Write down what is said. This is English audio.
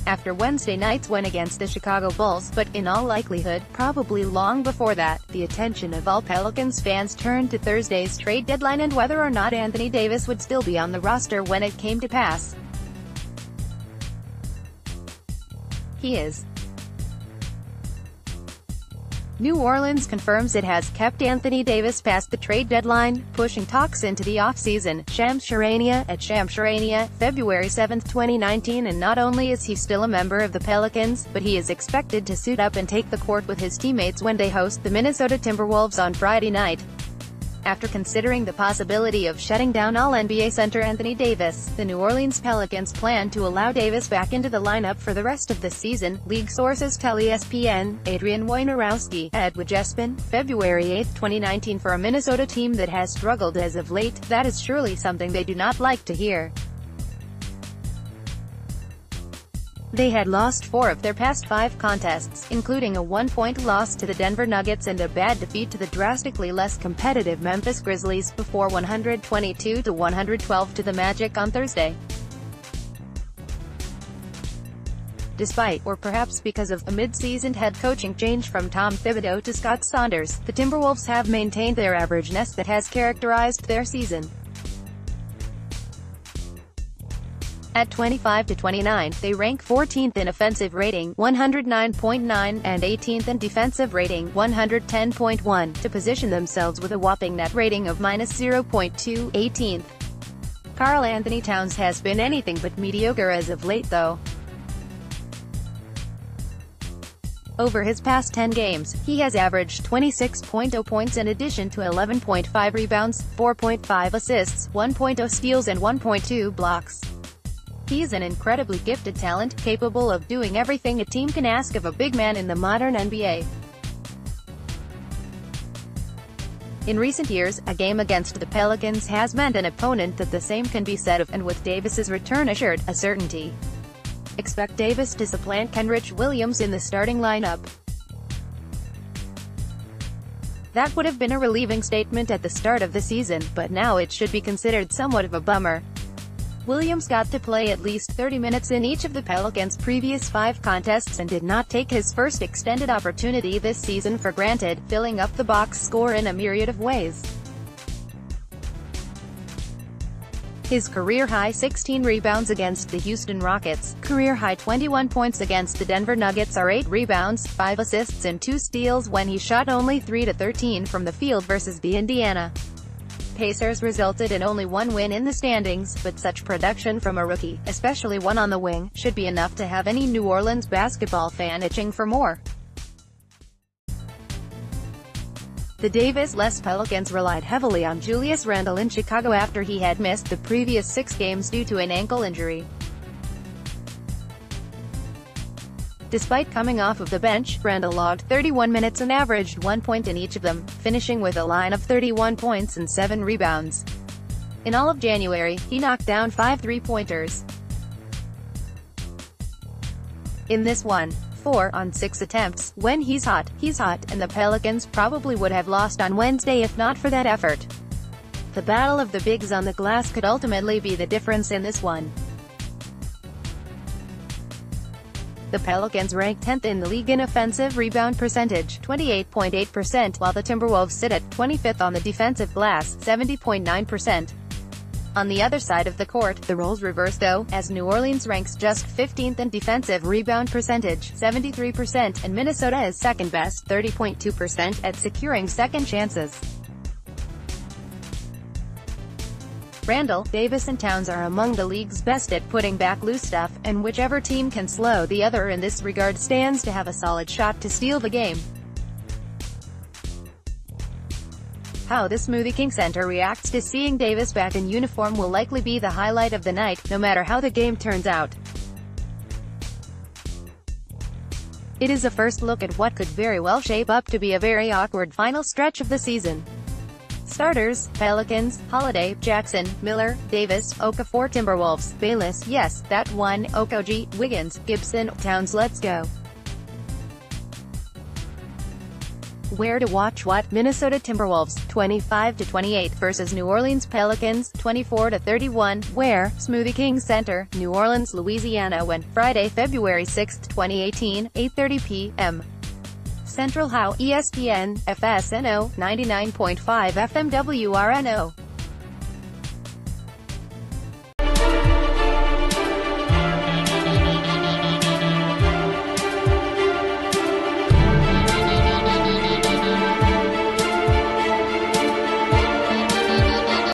after Wednesday night's win against the Chicago Bulls, but, in all likelihood, probably long before that, the attention of all Pelicans fans turned to Thursday's trade deadline and whether or not Anthony Davis would still be on the roster when it came to pass. He is. New Orleans confirms it has kept Anthony Davis past the trade deadline, pushing talks into the offseason. Charania, at Charania, February 7, 2019. And not only is he still a member of the Pelicans, but he is expected to suit up and take the court with his teammates when they host the Minnesota Timberwolves on Friday night. After considering the possibility of shutting down All-NBA center Anthony Davis, the New Orleans Pelicans plan to allow Davis back into the lineup for the rest of the season, league sources tell ESPN. Adrian Wojnarowski, at Wojespin, February 8, 2019. For a Minnesota team that has struggled as of late, that is surely something they do not like to hear. They had lost 4 of their past 5 contests, including a 1-point loss to the Denver Nuggets and a bad defeat to the drastically less competitive Memphis Grizzlies, before 122-112 to the Magic on Thursday. Despite, or perhaps because of, a mid-season head coaching change from Tom Thibodeau to Scott Saunders, the Timberwolves have maintained their averageness that has characterized their season. At 25-29, they rank 14th in offensive rating, 109.9, and 18th in defensive rating, 110.1, to position themselves with a whopping net rating of -0.2, 18th. Karl Anthony Towns has been anything but mediocre as of late though. Over his past 10 games, he has averaged 26.0 points in addition to 11.5 rebounds, 4.5 assists, 1.0 steals and 1.2 blocks. He's an incredibly gifted talent, capable of doing everything a team can ask of a big man in the modern NBA. In recent years, a game against the Pelicans has meant an opponent that the same can be said of, and with Davis's return assured, a certainty. Expect Davis to supplant Kenrich Williams in the starting lineup. That would have been a relieving statement at the start of the season, but now it should be considered somewhat of a bummer. Williams got to play at least 30 minutes in each of the Pelicans' previous 5 contests and did not take his first extended opportunity this season for granted, filling up the box score in a myriad of ways. His career-high 16 rebounds against the Houston Rockets, career-high 21 points against the Denver Nuggets are 8 rebounds, 5 assists and 2 steals when he shot only 3-13 from the field versus the Indiana Pacers resulted in only 1 win in the standings, but such production from a rookie, especially one on the wing, should be enough to have any New Orleans basketball fan itching for more. The Davis-less Pelicans relied heavily on Julius Randle in Chicago after he had missed the previous 6 games due to an ankle injury. Despite coming off of the bench, Randle logged 31 minutes and averaged 1 point in each of them, finishing with a line of 31 points and 7 rebounds. In all of January, he knocked down 5 three-pointers. In this one, 4 on 6 attempts. When he's hot, and the Pelicans probably would have lost on Wednesday if not for that effort. The battle of the bigs on the glass could ultimately be the difference in this one. The Pelicans rank 10th in the league in offensive rebound percentage, 28.8%, while the Timberwolves sit at 25th on the defensive glass, 70.9%. On the other side of the court, the roles reverse though, as New Orleans ranks just 15th in defensive rebound percentage, 73%, and Minnesota is second best, 30.2%, at securing second chances. Randle, Davis and Towns are among the league's best at putting back loose stuff, and whichever team can slow the other in this regard stands to have a solid shot to steal the game. How the Smoothie King Center reacts to seeing Davis back in uniform will likely be the highlight of the night, no matter how the game turns out. It is a first look at what could very well shape up to be a very awkward final stretch of the season. Starters: Pelicans, Holiday, Jackson, Miller, Davis, Okafor. Timberwolves: Bayless, yes, that one, Okogie, Wiggins, Gibson, Towns. Let's go. Where to watch what? Minnesota Timberwolves, 25-28 versus New Orleans Pelicans, 24-31. Where? Smoothie King Center, New Orleans, Louisiana. When? Friday, February 6, 2018, 8:30 p.m. Central. How? ESPN, FSNO, 99.5 FM WRNO.